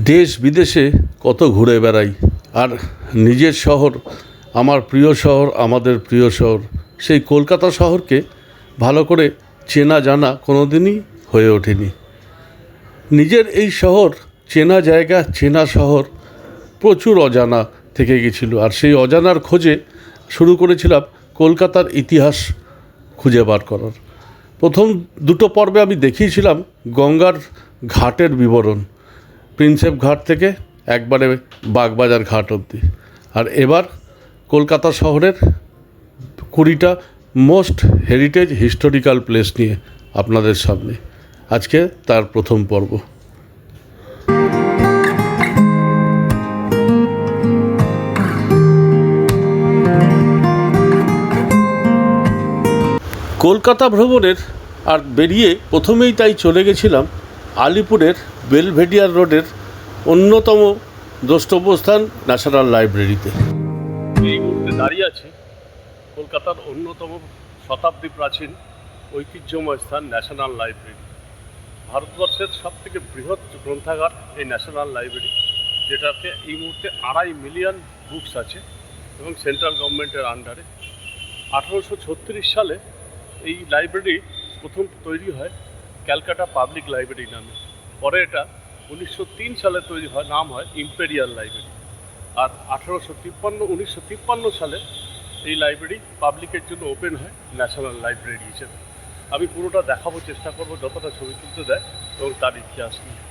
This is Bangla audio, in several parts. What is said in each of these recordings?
দেশ বিদেশে কত ঘুরে বেড়াই, আর নিজের শহর, আমার প্রিয় শহর, আমাদের প্রিয় শহর সেই কলকাতা শহরকে ভালো করে চেনা জানা কোনো দিনই হয়ে ওঠেনি। নিজের এই শহর, চেনা জায়গা, চেনা শহর প্রচুর অজানা থেকে গেছিলো, আর সেই অজানার খোঁজে শুরু করেছিলাম কলকাতার ইতিহাস খুঁজে বার করার। প্রথম দুটো পর্বে আমি দেখিয়েছিলাম গঙ্গার ঘাটের বিবরণ, প্রিন্সেপ ঘাট থেকে একবারে বাগবাজার ঘাট অবধি। আর এবার কলকাতা শহরের 20টা মোস্ট হেরিটেজ হিস্টোরিক্যাল প্লেস নিয়ে আপনাদের সামনে আজকে তার প্রথম পর্ব। কলকাতা ভ্রমণের আর বেরিয়ে প্রথমেই তাই চলে গেছিলাম আলিপুরের বেলভেডিয়ার রোডের অন্যতম দ্রষ্টব্যস্থান ন্যাশনাল লাইব্রেরিতে। এই মুহূর্তে দাঁড়িয়ে আছি কলকাতার অন্যতম শতাব্দী প্রাচীন ঐতিহ্যময় স্থান ন্যাশনাল লাইব্রেরি। ভারতবর্ষের সবথেকে বৃহৎ গ্রন্থাগার এই ন্যাশনাল লাইব্রেরি, যেটাতে এই মুহূর্তে 2.5 মিলিয়ন বুকস আছে এবং সেন্ট্রাল গভর্নমেন্টের আন্ডারে। 1836 সালে এই লাইব্রেরি প্রথম তৈরি হয় ক্যালকাটা পাবলিক লাইব্রেরি নামে। পরে এটা 1903 সালে তৈরি হয়, নাম হয় ইম্পেরিয়াল লাইব্রেরি। আর 1953 সালে এই লাইব্রেরি পাবলিকের জন্য ওপেন হয় ন্যাশনাল লাইব্রেরি হিসেবে। আমি পুরোটা দেখাবো, চেষ্টা করবো যতটা ছবি তুলতে দেয় এবং তার ইতিহাস নিয়ে।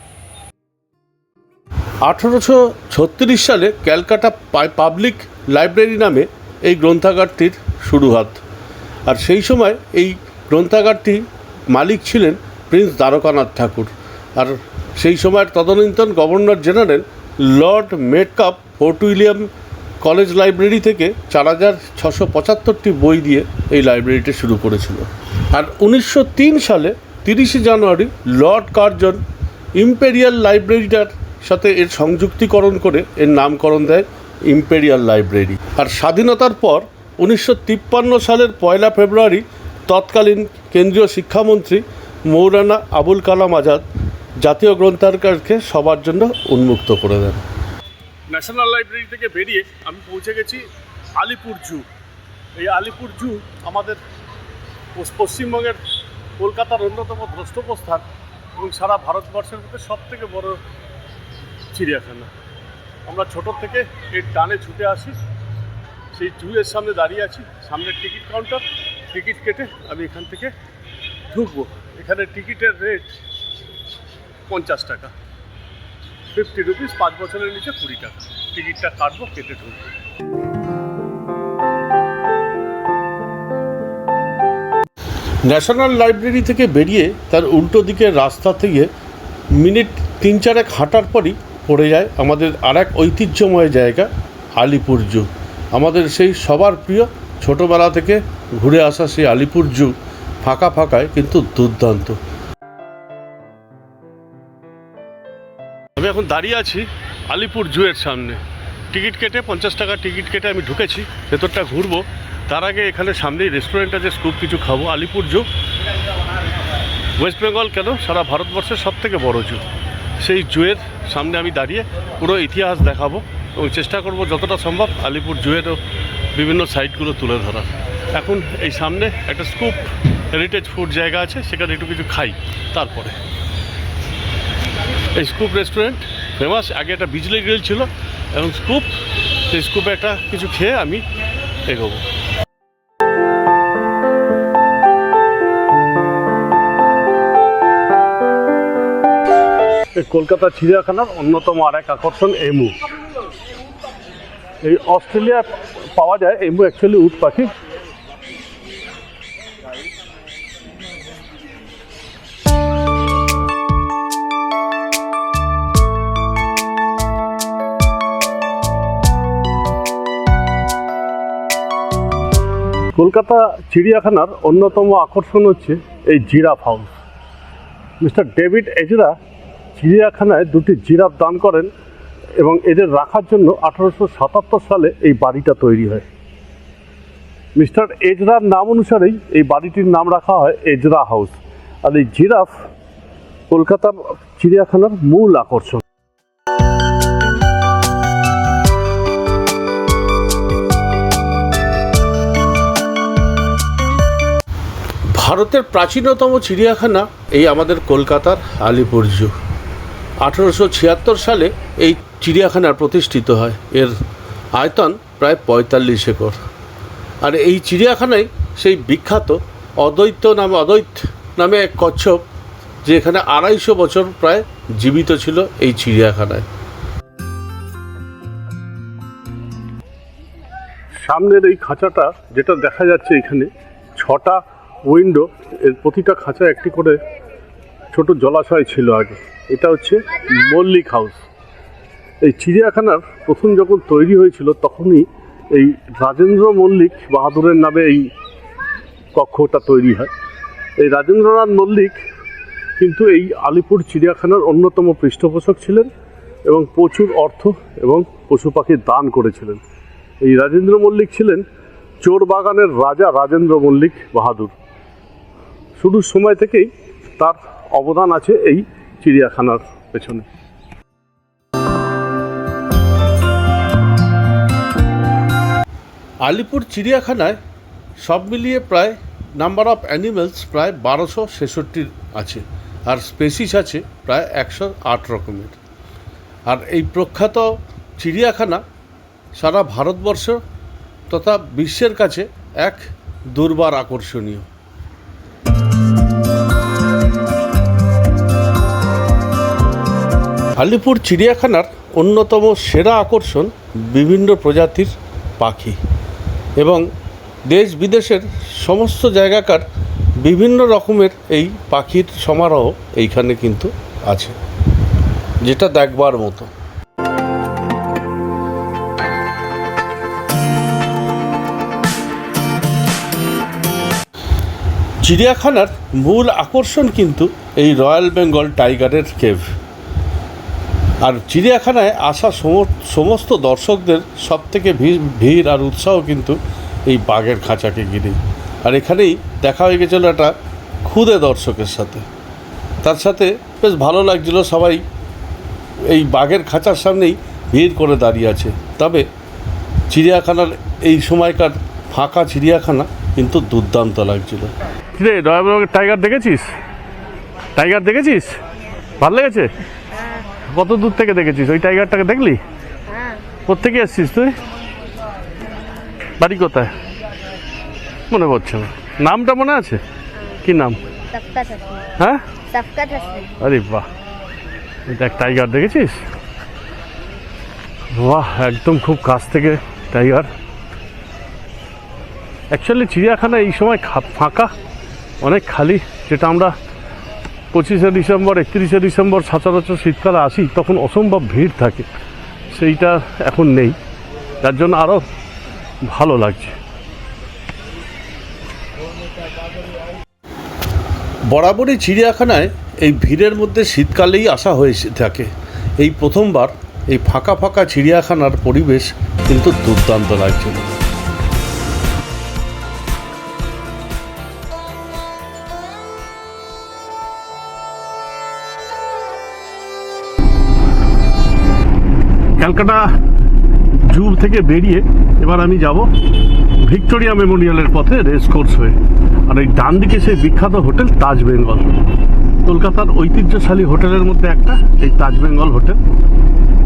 1836 সালে ক্যালকাটা পাবলিক লাইব্রেরি নামে এই গ্রন্থাগারটির শুরুয়াত। আর সেই সময় এই গ্রন্থাগারটি মালিক ছিলেন প্রিন্স দ্বারকানাথ ঠাকুর। আর সেই সময়ের তদানীন্তন governor general Lord Metcalfe Fort William College library থেকে 4675টি বই দিয়ে এই লাইব্রেরিটি শুরু করেছিল। আর 1903 সালে 30 জানুয়ারি লর্ড কার্জন ইম্পেরিয়াল লাইব্রেরিটার সাথে এর সংযুক্তিকরণ করে এর নামকরণ দেয় ইম্পেরিয়াল লাইব্রেরি। আর স্বাধীনতার পর 1953 সালের 1 ফেব্রুয়ারি তৎকালীন কেন্দ্রীয় শিক্ষামন্ত্রী মৌলানা আবুল কালাম আজাদ জাতীয় গ্রন্থাগারকে সবার জন্য উন্মুক্ত করে দেন। ন্যাশনাল লাইব্রেরি থেকে বেরিয়ে আমি পৌঁছে গেছি আলিপুর জু। এই আলিপুর জু আমাদের পশ্চিমবঙ্গের কলকাতার অন্যতম দ্রষ্টব্যস্থান এবং সারা ভারতবর্ষের মধ্যে সবথেকে বড় চিড়িয়াখানা। আমরা ছোটোর থেকে এর টানে ছুটে আসি, সেই জুয়ের সামনে দাঁড়িয়ে আছি। সামনের টিকিট কাউন্টার, টিকিট কেটে আমি এখান থেকে ঢুকবো। এখানে টিকিটের রেট 50 টাকা, 50 রুপিস, 5 বছরের নিচে 20 টাকা। টিকিটটা কাটবো, কেটে ঢুকবো। ন্যাশনাল লাইব্রেরি থেকে বেরিয়ে তার উল্টো দিকের রাস্তা থেকে মিনিট 3-4 হাঁটার পরই পড়ে যায় আমাদের আর এক ঐতিহ্যময় জায়গা আলিপুর জু। আমাদের সেই সবার প্রিয় ছোটোবেলা থেকে ঘুরে আসা সেই আলিপুর জু ফাঁকা ফাঁকায় কিন্তু দুর্দান্ত। আমি এখন দাঁড়িয়ে আছি আলিপুর জুয়ের সামনে। টিকিট কেটে 50 টাকা টিকিট কেটে আমি ঢুকেছি, ভেতরটা ঘুরবো। তার আগে এখানে সামনেই রেস্টুরেন্ট আছে, স্কুপ কিছু খাবো। আলিপুর জু ওয়েস্ট বেঙ্গল কেন, সারা ভারতবর্ষের সবথেকে বড় জু। সেই জুয়ের সামনে আমি দাঁড়িয়ে পুরো ইতিহাস দেখাবো এবং চেষ্টা করব যতটা সম্ভব আলিপুর জুয়েরও বিভিন্ন সাইটগুলো তুলে ধরার। এখন এই সামনে একটা স্কুপ হেরিটেজ ফুড জায়গা আছে, সেখানে একটু কিছু খাই। তারপরে এই স্কুপ রেস্টুরেন্ট ফেমাস, আগে একটা বিজলি গ্রিল ছিল এবং স্কুপ, সেই স্কুপে একটা কিছু খেয়ে আমি এগোবো। কলকাতা চিড়িয়াখানার অন্যতম আর এক আকর্ষণ এমু। এই অস্ট্রেলিয়া পাওয়া যায় এমু, অ্যাকচুয়ালি উট পাখি। কলকাতা চিড়িয়াখানার অন্যতম আকর্ষণ হচ্ছে এই giraffe house. Mister David Ezra চিড়িয়াখানায় 2টি জিরাফ দান করেন এবং এদের রাখার জন্য 1877 সালে এই বাড়িটা তৈরি হয়। মিস্টার এজরার নাম অনুসারেই এই বাড়িটির নাম রাখা হয় এজরা হাউস। আর এই জিরাফ কলকাতার চিড়িয়াখানার মূল আকর্ষণ। ভারতের প্রাচীনতম চিড়িয়াখানা এই আমাদের কলকাতার আলিপুর জু। 1876 সালে এই চিড়িয়াখানা প্রতিষ্ঠিত হয়। এর আয়তন প্রায় 45 একর। আর এই চিড়িয়াখানায় সেই বিখ্যাত অদ্বৈত নামে এক কচ্ছপ, যে এখানে 250 বছর প্রায় জীবিত ছিল এই চিড়িয়াখানায়। সামনের এই খাঁচাটা যেটা দেখা যাচ্ছে, এখানে 6টা উইন্ডো, এর প্রতিটা খাঁচা একটি করে ছোট জলাশয় ছিল আগে। এটা হচ্ছে মল্লিক হাউস। এই চিড়িয়াখানার প্রথম যখন তৈরি হয়েছিল তখনই এই রাজেন্দ্র মল্লিক বাহাদুরের নামে এই কক্ষটা তৈরি হয়। এই রাজেন্দ্রনাথ মল্লিক কিন্তু এই আলিপুর চিড়িয়াখানার অন্যতম পৃষ্ঠপোষক ছিলেন এবং প্রচুর অর্থ এবং পশু পাখির দান করেছিলেন। এই রাজেন্দ্র মল্লিক ছিলেন চোর বাগানের রাজা রাজেন্দ্র মল্লিক বাহাদুর। শুরুর সময় থেকেই তার অবদান আছে এই চিড়িয়াখানার পেছনে। আলিপুর চিড়িয়াখানায় সব মিলিয়ে প্রায় নাম্বার অফ অ্যানিমেলস প্রায় 1266 আছে, আর স্পেসিস আছে প্রায় 108 রকমের। আর এই প্রখ্যাত চিড়িয়াখানা সারা ভারতবর্ষ তথা বিশ্বের কাছে এক দুর্বার আকর্ষণীয়। আলিপুর চিড়িয়াখানার অন্যতম সেরা আকর্ষণ বিভিন্ন প্রজাতির পাখি এবং দেশ বিদেশের সমস্ত জায়গাকার বিভিন্ন রকমের এই পাখির সমারোহ এইখানে কিন্তু আছে, যেটা দেখবার মতো। চিড়িয়াখানার মূল আকর্ষণ কিন্তু এই রয়্যাল বেঙ্গল টাইগারের কেভ। আর চিড়িয়াখানায় আসা সমস্ত দর্শকদের সবথেকে ভিড় আর উৎসাহ কিন্তু এই বাঘের খাঁচাকে ঘিরে। আর এখানেই দেখা হয়ে গেছিলো একটা ক্ষুদে দর্শকের সাথে। তার সাথে বেশ ভালো লাগছিল, সবাই এই বাঘের খাঁচার সামনেই ভিড় করে দাঁড়িয়ে আছে। তবে চিড়িয়াখানার এই সময়কার ফাঁকা চিড়িয়াখানা কিন্তু দুর্দান্ত লাগছিল। রে রয়্যাল টাইগার দেখেছিস? টাইগার দেখেছিস? ভালো লেগেছে? কত দূর থেকে দেখেছিস ওই টাইগারটাকে? দেখলি? কোত্থেকে এসছিস তুই? বাড়ি কোথায় মনে পড়ছে না, নামটা মনে আছে? কি নাম? হ্যাঁ, আরে বাহ, দেখ টাইগার দেখেছিস? বাহ, একদম খুব কাছ থেকে টাইগার। অ্যাকচুয়ালি চিড়িয়াখানা এই সময় ফাঁকা, অনেক খালি। যেটা আমরা 25শে ডিসেম্বর 31শে ডিসেম্বর সচরাচর শীতকালে আসি, তখন অসম্ভব ভিড় থাকে, সেইটা এখন নেই, যার জন্য আরও ভালো লাগছে। বরাবরই চিড়িয়াখানায় এই ভিড়ের মধ্যে শীতকালেই আসা হয়ে থাকে। এই প্রথমবার এই ফাঁকা ফাঁকা চিড়িয়াখানার পরিবেশ কিন্তু দুর্দান্ত লাগছিল। ক্যালকাটা জু থেকে বেরিয়ে এবার আমি যাব ভিক্টোরিয়া মেমোরিয়ালের পথে রেস কোর্স হয়ে। আর এই ডান দিকে সেই বিখ্যাত হোটেল তাজ বেঙ্গল, কলকাতার ঐতিহ্যশালী হোটেলের মধ্যে একটা এই তাজ বেঙ্গল হোটেল।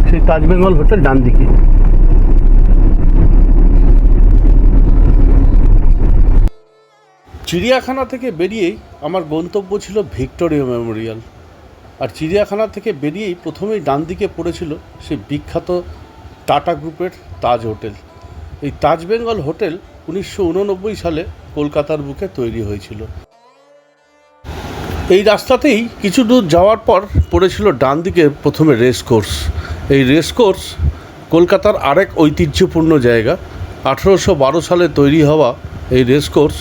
সেই তাজ বেঙ্গল হোটেল ডান দিকে। চিড়িয়াখানা থেকে বেরিয়েই আমার গন্তব্য ছিল ভিক্টোরিয়া মেমোরিয়াল। আর চিড়িয়াখানা থেকে বেরিয়েই প্রথমেই ডান দিকে পড়েছিল সেই বিখ্যাত টাটা গ্রুপের তাজ হোটেল। এই তাজ বেঙ্গল হোটেল 1989 সালে কলকাতার বুকে তৈরি হয়েছিল। এই রাস্তাতেই কিছু দূর যাওয়ার পর পড়েছিল ডান দিকে প্রথমে রেস কোর্স। এই রেস কোর্স কলকাতার আরেক ঐতিহ্যপূর্ণ জায়গা। 1812 সালে তৈরি হওয়া এই রেস কোর্স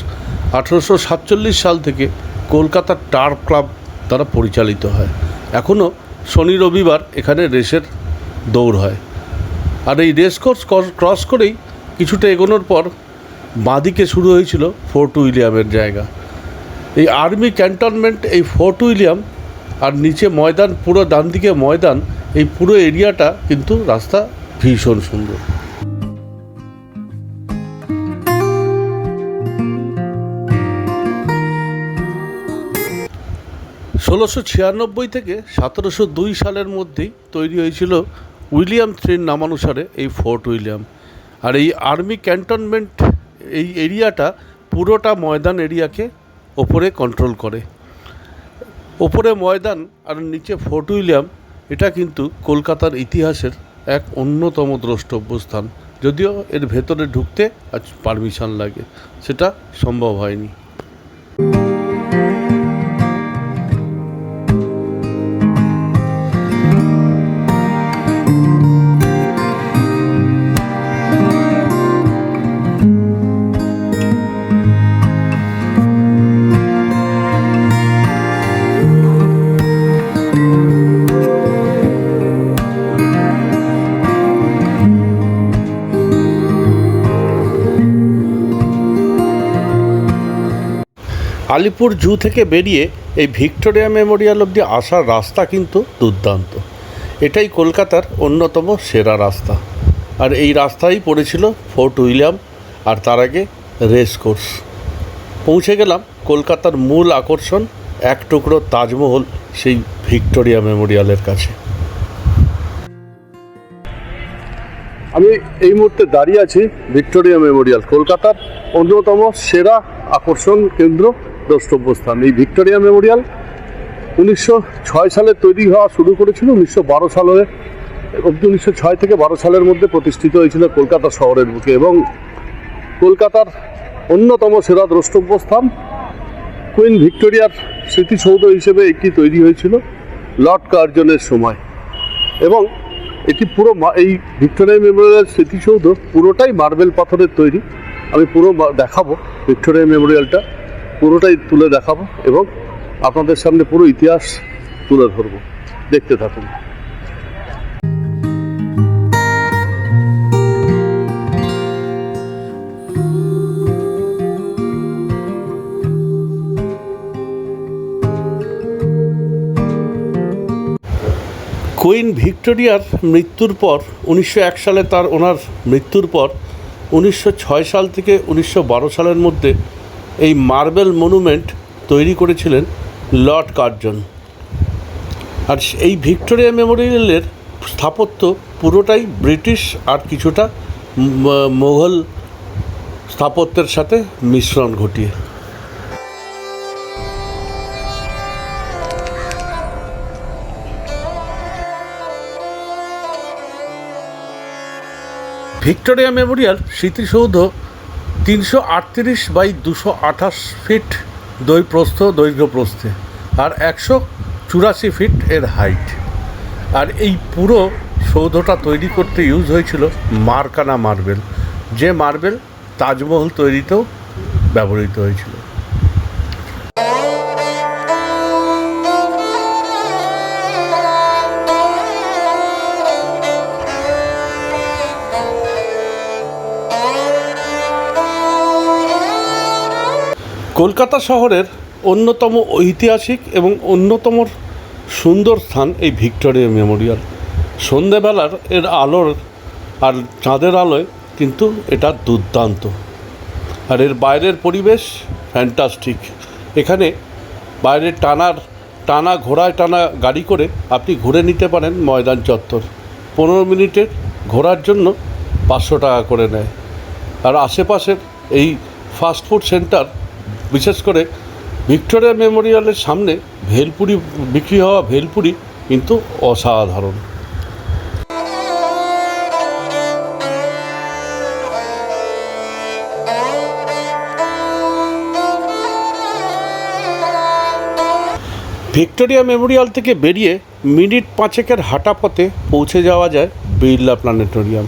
1847 সাল থেকে কলকাতার টার্ফ ক্লাব দ্বারা পরিচালিত হয়। এখনও শনি রবিবার এখানে রেসের দৌড় হয়। আর এই রেস কোর্স ক্রস করেই কিছুটা এগোনোর পর বাঁদিকে শুরু হয়েছিল ফোর্ট উইলিয়ামের জায়গা। এই আর্মি ক্যান্টনমেন্ট, এই ফোর্ট উইলিয়াম, আর নিচে ময়দান, পুরো ডান দিকে ময়দান, এই পুরো এরিয়াটা কিন্তু রাস্তা ভীষণ সুন্দর। 1696 থেকে 1702 সালের মধ্যেই তৈরি হয়েছিল উইলিয়াম থ্রির নামানুসারে এই ফোর্ট উইলিয়াম। আর এই আর্মি ক্যান্টনমেন্ট এই এরিয়াটা পুরোটা ময়দান এরিয়াকে ওপরে কন্ট্রোল করে। ওপরে ময়দান আর নিচে ফোর্ট উইলিয়াম, এটা কিন্তু কলকাতার ইতিহাসের এক অন্যতম দ্রষ্টব্য স্থান। যদিও এর ভেতরে ঢুকতে আজ পারমিশন লাগে, সেটা সম্ভব হয়নি। আলিপুর জু থেকে বেরিয়ে এই ভিক্টোরিয়া মেমোরিয়াল অবধি আসার রাস্তা কিন্তু দুর্দান্ত। এটাই কলকাতার অন্যতম সেরা রাস্তা। আর এই রাস্তায় পড়েছিল ফোর্ট উইলিয়াম, আর তার আগে রেস কোর্স। পৌঁছে গেলাম কলকাতার মূল আকর্ষণ, এক টুকরো তাজমহল, সেই ভিক্টোরিয়া মেমোরিয়ালের কাছে। আমি এই মুহূর্তে দাঁড়িয়ে আছি ভিক্টোরিয়া মেমোরিয়াল, কলকাতার অন্যতম সেরা আকর্ষণ কেন্দ্র, দ্রষ্টব্য স্থান। এই ভিক্টোরিয়া মেমোরিয়াল 1906 সালে তৈরি হওয়া শুরু করেছিল। 1912 সালে অবধি, 1906 থেকে 12 সালের মধ্যে প্রতিষ্ঠিত হয়েছিল কলকাতা শহরের বুকে, এবং কলকাতার অন্যতম সেরা দ্রষ্টব্য স্থান। কুইন ভিক্টোরিয়ার স্মৃতিসৌধ হিসেবে এটি তৈরি হয়েছিল লর্ড কার্জনের সময়, এবং এটি পুরো এই ভিক্টোরিয়া মেমোরিয়াল স্মৃতিসৌধ পুরোটাই মার্বেল পাথরের তৈরি। আমি পুরো দেখাবো, ভিক্টোরিয়া মেমোরিয়ালটা পুরোটাই তুলে দেখাবো এবং আপনাদের সামনে পুরো ইতিহাস তুলে ধরবো। দেখতে থাকুন। কুইন ভিক্টোরিয়ার মৃত্যুর পর 1901 সালে ওনার মৃত্যুর পর 1906 সাল থেকে 1912 সালের মধ্যে এই মার্বেল মনুমেন্ট তৈরি করেছিলেন লর্ড কার্জন। আর এই ভিক্টোরিয়া মেমোরিয়ালের স্থাপত্য পুরোটাই ব্রিটিশ আর কিছুটা মোঘল স্থাপত্যের সাথে মিশ্রণ ঘটিয়ে। ভিক্টোরিয়া মেমোরিয়াল স্মৃতিসৌধ 338 বাই 228 ফিট দৈর্ঘ্য প্রস্থে, আর 184 ফিট এর হাইট। আর এই পুরো সৌধটা তৈরি করতে ইউজ হয়েছিল মার্কানা মার্বেল, যে মার্বেল তাজমহল তৈরিতেও ব্যবহৃত হয়েছিল। কলকাতা শহরের অন্যতম ঐতিহাসিক এবং অন্যতম সুন্দর স্থান এই ভিক্টোরিয়া মেমোরিয়াল। সন্ধেবেলার এর আলোর আর চাঁদের আলোয় কিন্তু এটা দুর্দান্ত। আর এর বাইরের পরিবেশ ফ্যান্টাস্টিক। এখানে বাইরে টানা ঘোড়ায় টানা গাড়ি করে আপনি ঘুরে নিতে পারেন ময়দান চত্বর। 15 মিনিটের ঘোরার জন্য 500 টাকা করে নেয়। আর আশেপাশের এই ফাস্টফুড সেন্টার, বিশেষ করে ভিক্টোরিয়া মেমোরিয়ালের সামনে ভেলপুরি বিক্রি হওয়া ভেলপুরি কিন্তু অসাধারণ। ভিক্টোরিয়া মেমোরিয়াল থেকে বেরিয়ে মিনিট 5 হাঁটা পথে পৌঁছে যাওয়া যায় বিড়লা প্ল্যানেটোরিয়াম।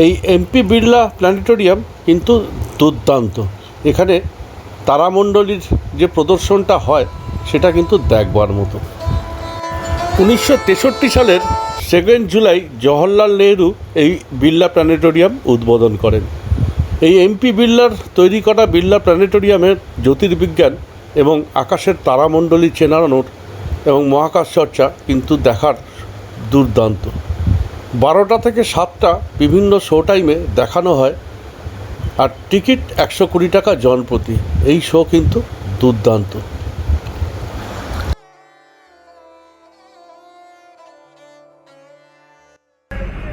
এই এমপি বিড়লা প্ল্যানেটোরিয়াম কিন্তু দুর্দান্ত। এখানে তারামণ্ডলীর যে প্রদর্শনটা হয় সেটা কিন্তু দেখবার মতো। 1963 সালের 2 জুলাই জওহরলাল নেহরু এই বিড়লা প্ল্যানেটোরিয়াম উদ্বোধন করেন। এই এমপি বিড়লার তৈরি করা বিড়লা প্ল্যানেটোরিয়ামের জ্যোতির্বিজ্ঞান এবং আকাশের তারামণ্ডলী চেনানোর এবং মহাকাশ চর্চা কিন্তু দেখার দুর্দান্ত। 12টা থেকে 7টা বিভিন্ন শো টাইমে দেখানো হয়, আর টিকিট 120 টাকা জনপ্রতি। এই শো কিন্তু দুর্দান্ত।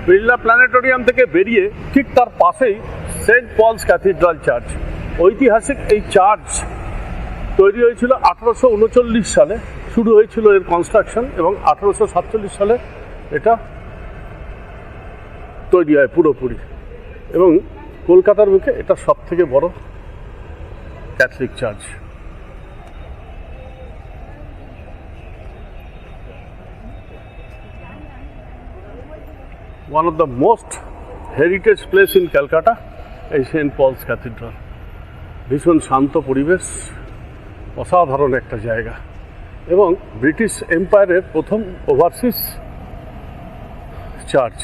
বিড়লা প্ল্যানেটোরিয়াম থেকে বেরিয়ে ঠিক তার পাশেই সেন্ট পলস ক্যাথিড্রাল চার্চ। ঐতিহাসিক এই চার্চ তৈরি হয়েছিল 1839 সালে, শুরু হয়েছিল এর কনস্ট্রাকশন, এবং 1847 সালে এটা তৈরি হয় পুরোপুরি। এবং কলকাতার বুকে এটা সব থেকে বড় Catholic church. One of the most heritage place in Calcutta এই সেন্ট পলস ক্যাথিড্রাল। ভীষণ শান্ত পরিবেশ, অসাধারণ একটা জায়গা, এবং ব্রিটিশ এম্পায়ারের প্রথম ওভারসিজ চার্চ।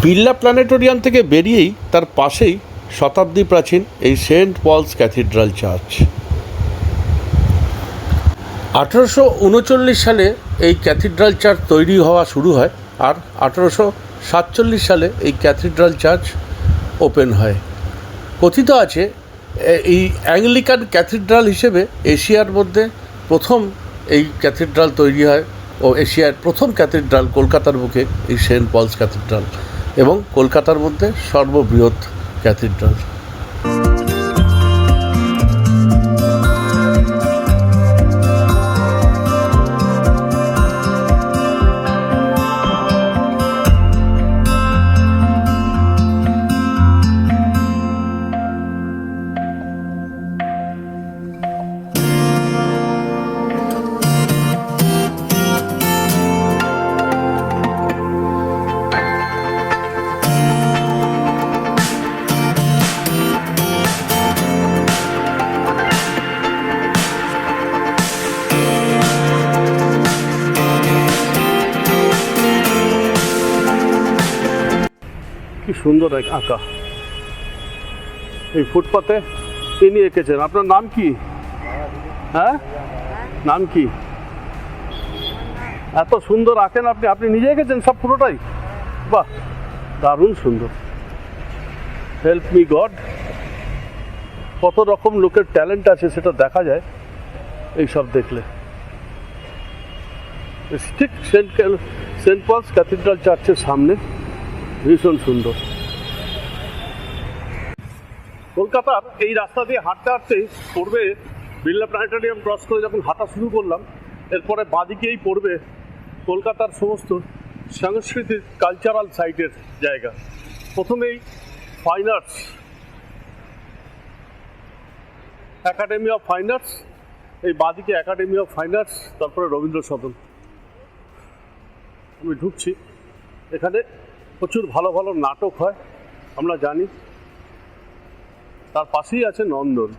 বিড়লা প্ল্যানেটোরিয়াম থেকে বেরিয়েই তার পাশেই শতাব্দী প্রাচীন এই সেন্ট পলস ক্যাথিড্রাল চার্চ। 1839 সালে এই ক্যাথিড্রাল চার্চ তৈরি হওয়া শুরু হয়, আর 1847 সালে এই ক্যাথিড্রাল চার্চ ওপেন হয়। কথিত আছে এই অ্যাংলিকান ক্যাথিড্রাল হিসেবে এশিয়ার মধ্যে প্রথম এই ক্যাথিড্রাল তৈরি হয়, ও এশিয়ার প্রথম ক্যাথিড্রাল কলকাতার বুকে এই সেন্ট পলস ক্যাথিড্রাল, এবং কলকাতার মধ্যে সর্ববৃহৎ ক্যাথিড্রাল। কি সুন্দর এক আঁকা। এই ফুটপাতে তিনি এঁকেছেন। আপনার নাম কি? হ্যাঁ, নাম কি? এত সুন্দর আঁকেন আপনি? আপনি নিজে এঁকেছেন সব পুরোটাই? বাহ, দারুণ সুন্দর। Help me god. কত রকম লোকের ট্যালেন্ট আছে সেটা দেখা যায় এই সব দেখলে। ঠিক সেন্ট পলস ক্যাথিড্রাল চার্চের সামনে, ভীষণ সুন্দর। কলকাতার এই রাস্তা দিয়ে হাঁটতে হাঁটতেই পড়বে, বিড়লা প্ল্যানেটোরিয়াম ক্রস করে যখন হাঁটা শুরু করলাম, এরপরে বাঁদিকেই পড়বে কলকাতার সমস্ত সাংস্কৃতিক কালচারাল সাইটের জায়গা। প্রথমেই fine arts, academy of fine arts, এই বাঁদিকে একাডেমি অফ ফাইন আর্টস, তারপরে রবীন্দ্র সদন। আমি ঢুকছি, এখানে প্রচুর ভালো ভালো নাটক হয় আমরা জানি। তার পাশেই আছে নন্দন।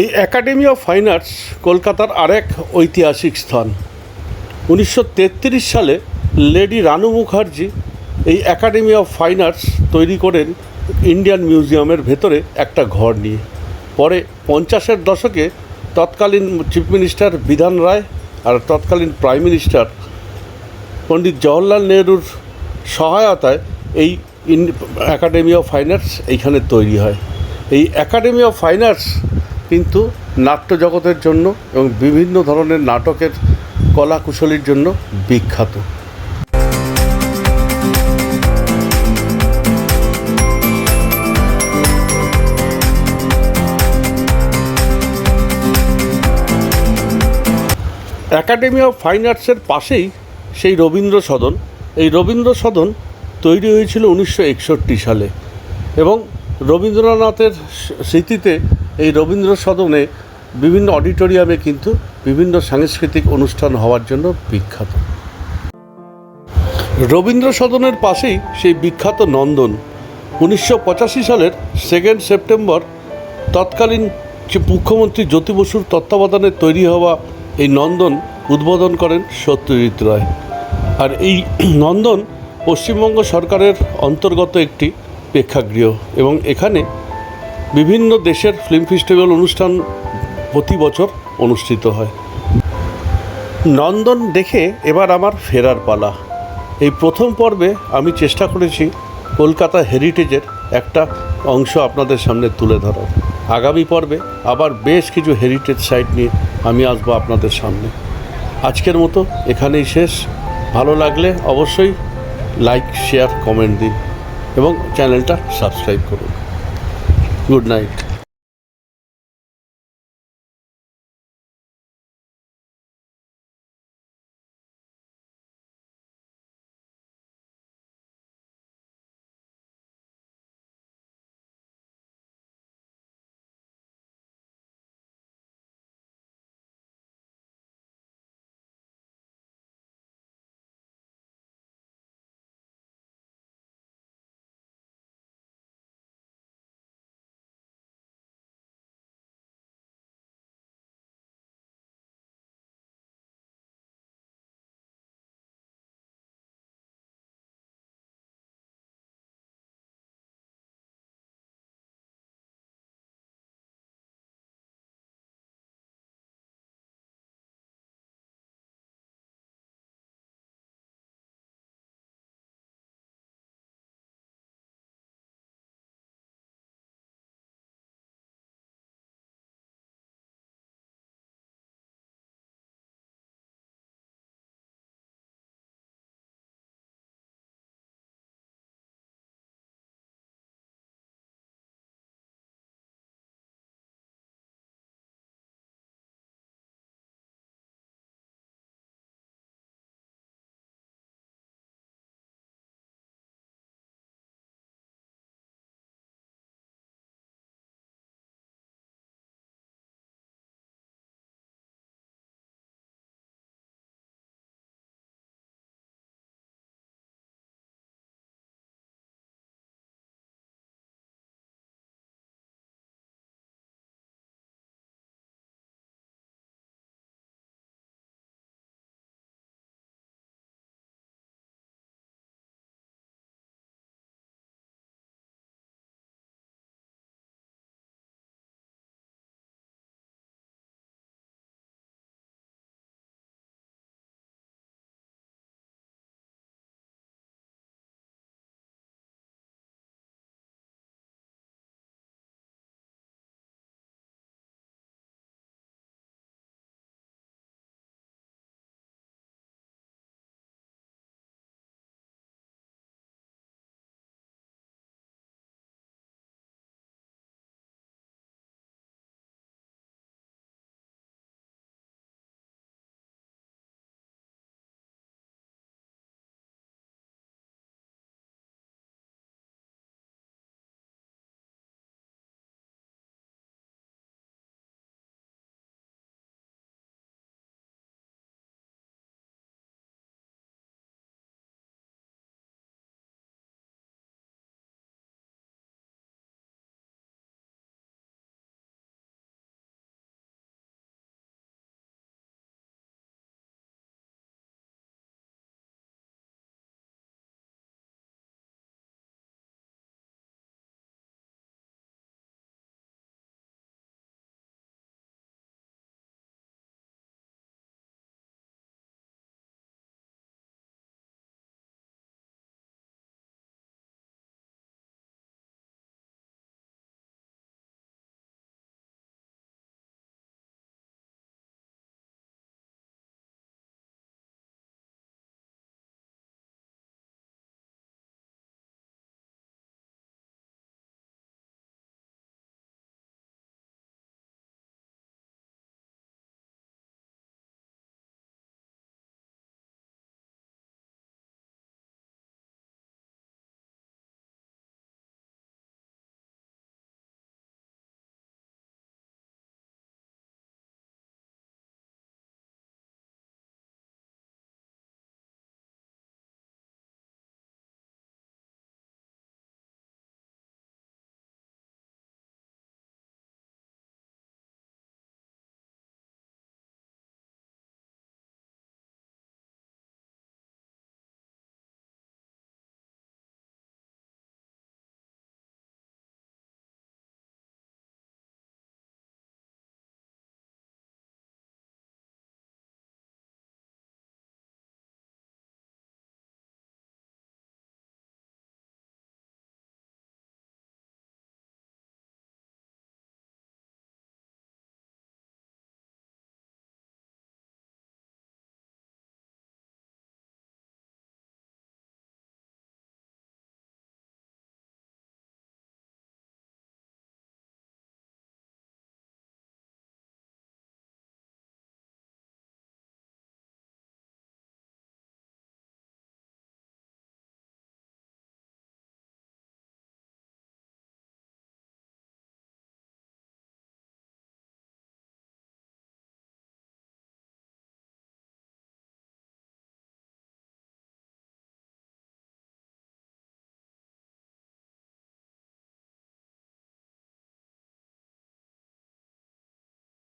এই একাডেমি অফ ফাইন আর্টস কলকাতার আরেক ঐতিহাসিক স্থান। 1933 সালে লেডি রানু মুখার্জি এই একাডেমি অফ ফাইন আর্টস তৈরি করেন ইন্ডিয়ান মিউজিয়ামের ভেতরে একটা ঘর নিয়ে। পরে 50-এর দশকে তৎকালীন চিফ মিনিস্টার বিধান রায় আর তৎকালীন প্রাইম মিনিস্টার পণ্ডিত জওহরলাল নেহরুর সহায়তায় এই একাডেমি অফ ফাইন আর্টস এইখানে তৈরি হয়। এই একাডেমি অফ ফাইন আর্টস কিন্তু নাট্য জগতের জন্য এবং বিভিন্ন ধরনের নাটকের কলা কুশলীর জন্য বিখ্যাত। একাডেমি অফ ফাইন আর্টসের পাশেই সেই রবীন্দ্র সদন। এই রবীন্দ্র সদন তৈরি হয়েছিল 1961 সালে, এবং রবীন্দ্রনাথের স্মৃতিতে এই রবীন্দ্র সদনে বিভিন্ন অডিটোরিয়ামে কিন্তু বিভিন্ন সাংস্কৃতিক অনুষ্ঠান হওয়ার জন্য বিখ্যাত। রবীন্দ্র সদনের পাশেই সেই বিখ্যাত নন্দন। 1985 সালের 2 সেপ্টেম্বর তৎকালীন মুখ্যমন্ত্রী জ্যোতি বসুর তত্ত্বাবধানে তৈরি হওয়া এই নন্দন উদ্বোধন করেন সত্যজিৎ রায়। আর এই নন্দন পশ্চিমবঙ্গ সরকারের অন্তর্গত একটি প্রেক্ষাগৃহ এবং এখানে বিভিন্ন দেশের ফিল্ম ফেস্টিভ্যাল অনুষ্ঠান প্রতি বছর অনুষ্ঠিত হয়। নন্দন দেখে এবার আমার ফেরার পালা। এই প্রথম পর্বে আমি চেষ্টা করেছি কলকাতা হেরিটেজের একটা অংশ আপনাদের সামনে তুলে ধরার। আগামী পর্বে আবার বেশ কিছু হেরিটেজ সাইট নিয়ে আমি আসবো আপনাদের সামনে। আজকের মতো এখানেই শেষ। ভালো লাগলে অবশ্যই লাইক, শেয়ার, কমেন্ট দিন এবং চ্যানেলটা সাবস্ক্রাইব করুন। Good night.